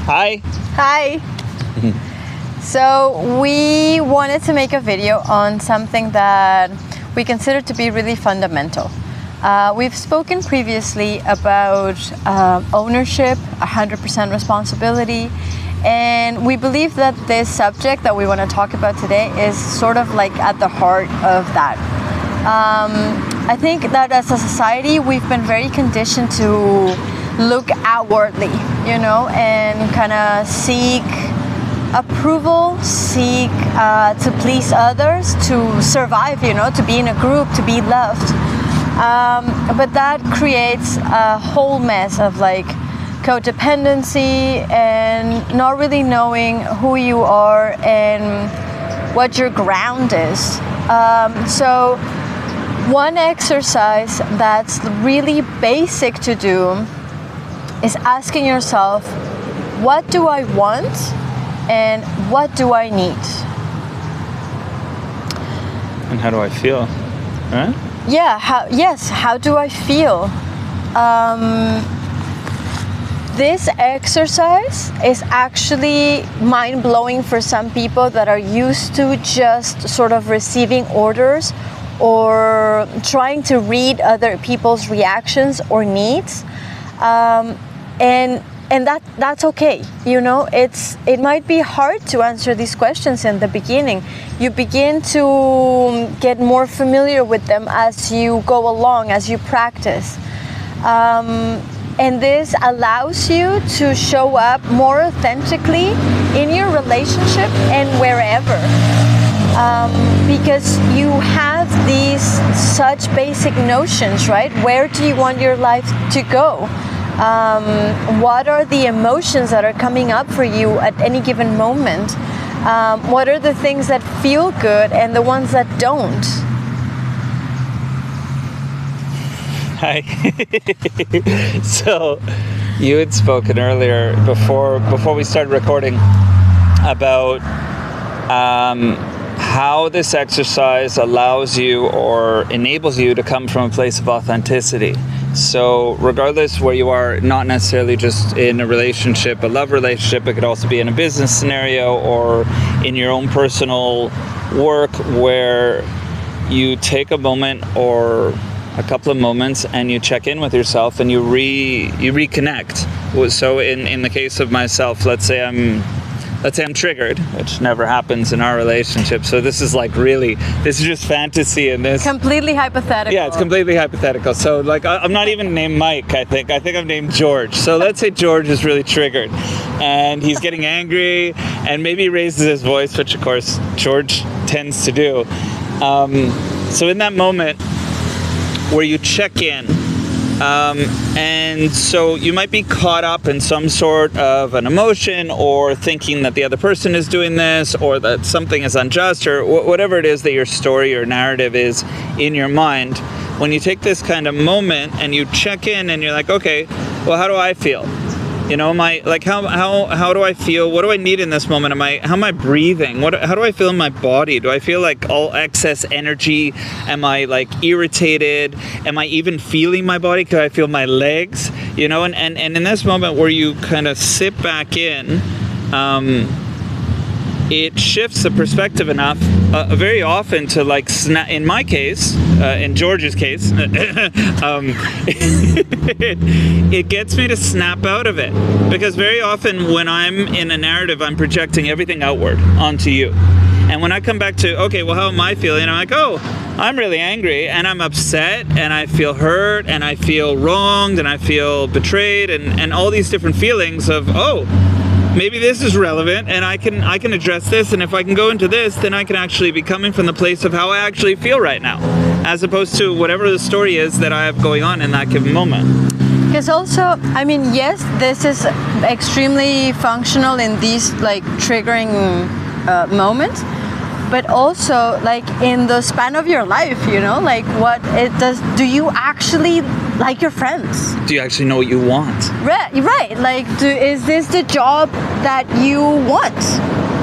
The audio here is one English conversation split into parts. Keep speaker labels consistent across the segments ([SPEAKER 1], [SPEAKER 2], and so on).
[SPEAKER 1] Hi.
[SPEAKER 2] Hi. So we wanted to make a video on something that we consider to be really fundamental. We've spoken previously about ownership, 100% responsibility, and we believe that this subject that we want to talk about today is sort of like at the heart of that. I think that as a society, we've been very conditioned to look outwardly, and kind of seek approval, seek to please others, to survive, to be in a group, to be loved. But that creates a whole mess of like codependency and not really knowing who you are and what your ground is. So one exercise that's really basic to do is asking yourself, what do I want and what do I need?
[SPEAKER 1] And how do I feel? Right?
[SPEAKER 2] Yeah, how do I feel? This exercise is actually mind-blowing for some people that are used to just sort of receiving orders or trying to read other people's reactions or needs. And that's okay. It might be hard to answer these questions in the beginning. You begin to get more familiar with them as you go along, as you practice. And this allows you to show up more authentically in your relationship and wherever. Because you have these such basic notions, right? Where do you want your life to go? What are the emotions that are coming up for you at any given moment? What are the things that feel good and the ones that don't?
[SPEAKER 1] Hi. So you had spoken earlier before we started recording about how this exercise allows you or enables you to come from a place of authenticity. So regardless where you are, not necessarily just in a relationship, a love relationship, it could also be in a business scenario or in your own personal work, where you take a moment or a couple of moments and you check in with yourself and you reconnect. So in the case of myself, let's say I'm triggered, which never happens in our relationship. So this is just fantasy in this.
[SPEAKER 2] Completely hypothetical.
[SPEAKER 1] Yeah, it's completely hypothetical. So I'm not even named Mike, I think I'm named George. So let's say George is really triggered and he's getting angry and maybe raises his voice, which of course George tends to do. So in that moment where you check in, and so you might be caught up in some sort of an emotion or thinking that the other person is doing this or that something is unjust or whatever it is that your story or narrative is in your mind. When you take this kind of moment and you check in and you're like, okay, well, how do I feel? Am I like, how do I feel? What do I need in this moment? How am I breathing? How do I feel in my body? Do I feel like all excess energy? Am I like irritated? Am I even feeling my body? Can I feel my legs? And in this moment where you kind of sit back in, it shifts the perspective enough very often to in my case, in George's case, it gets me to snap out of it, because very often when I'm in a narrative, I'm projecting everything outward onto you. And when I come back to, okay, well, how am I feeling? I'm like, oh, I'm really angry and I'm upset and I feel hurt and I feel wronged and I feel betrayed and all these different feelings of, oh, maybe this is relevant and I can address this, and if I can go into this, then I can actually be coming from the place of how I actually feel right now, as opposed to whatever the story is that I have going on in that given moment.
[SPEAKER 2] Because also, yes, this is extremely functional in these triggering moments, but also in the span of your life, what it does. Do you actually like your friends?
[SPEAKER 1] Do you actually know what you want?
[SPEAKER 2] Right. Is this the job that you want?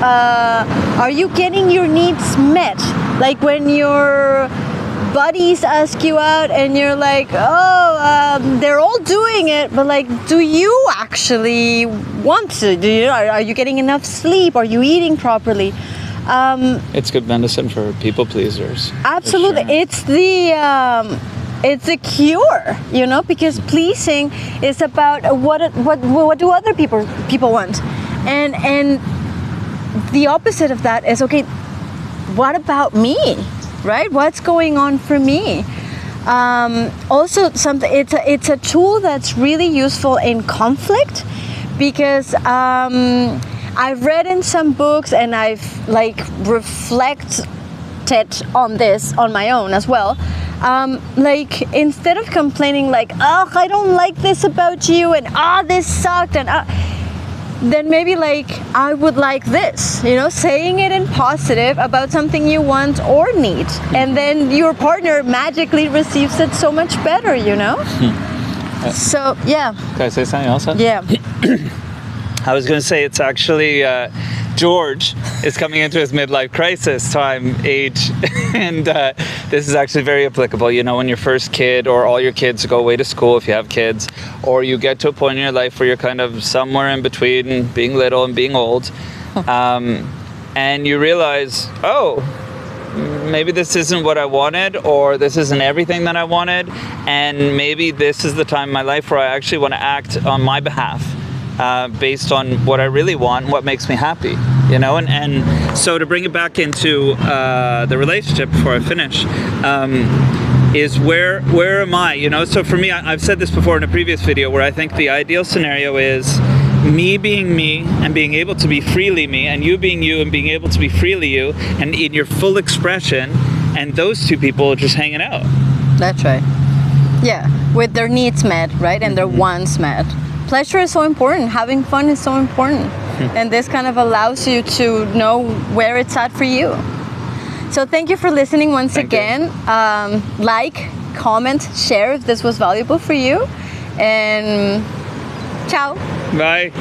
[SPEAKER 2] Are you getting your needs met? When you're buddies ask you out and you're like, they're all doing it, but like, do you actually want to? Are you getting enough sleep? Are you eating properly?
[SPEAKER 1] It's good medicine for people pleasers.
[SPEAKER 2] Absolutely.
[SPEAKER 1] Sure.
[SPEAKER 2] It's a cure, you know, because pleasing is about what do other people want, and the opposite of that is, okay, what about me, right? What's going on for me? Also, it's a tool that's really useful in conflict, because I've read in some books and I've like reflected on this on my own as well. Like, instead of complaining like, oh, I don't like this about you, and this sucked, and then maybe like, I would like this, you know, saying it in positive about something you want or need, and then your partner magically receives it so much better, you know. So yeah.
[SPEAKER 1] Can I say something else?
[SPEAKER 2] Yeah.
[SPEAKER 1] I was going to say, it's actually George is coming into his midlife crisis time age, and this is actually very applicable. You know, when your first kid or all your kids go away to school, if you have kids, or you get to a point in your life where you're kind of somewhere in between being little and being old, and you realize, oh, maybe this isn't what I wanted, or this isn't everything that I wanted, and maybe this is the time in my life where I actually want to act on my behalf. Based on what I really want and what makes me happy, you know, and so to bring it back into the relationship before I finish, is where am I, you know? So for me, I've said this before in a previous video, where I think the ideal scenario is me being me and being able to be freely me, and you being you and being able to be freely you and in your full expression, and those two people just hanging out.
[SPEAKER 2] That's right. Yeah, with their needs met, right, and their wants met. Pleasure is so important. Having fun is so important. And this kind of allows you to know where it's at for you. So thank you for listening once again. Like, comment, share if this was valuable for you. And ciao.
[SPEAKER 1] Bye.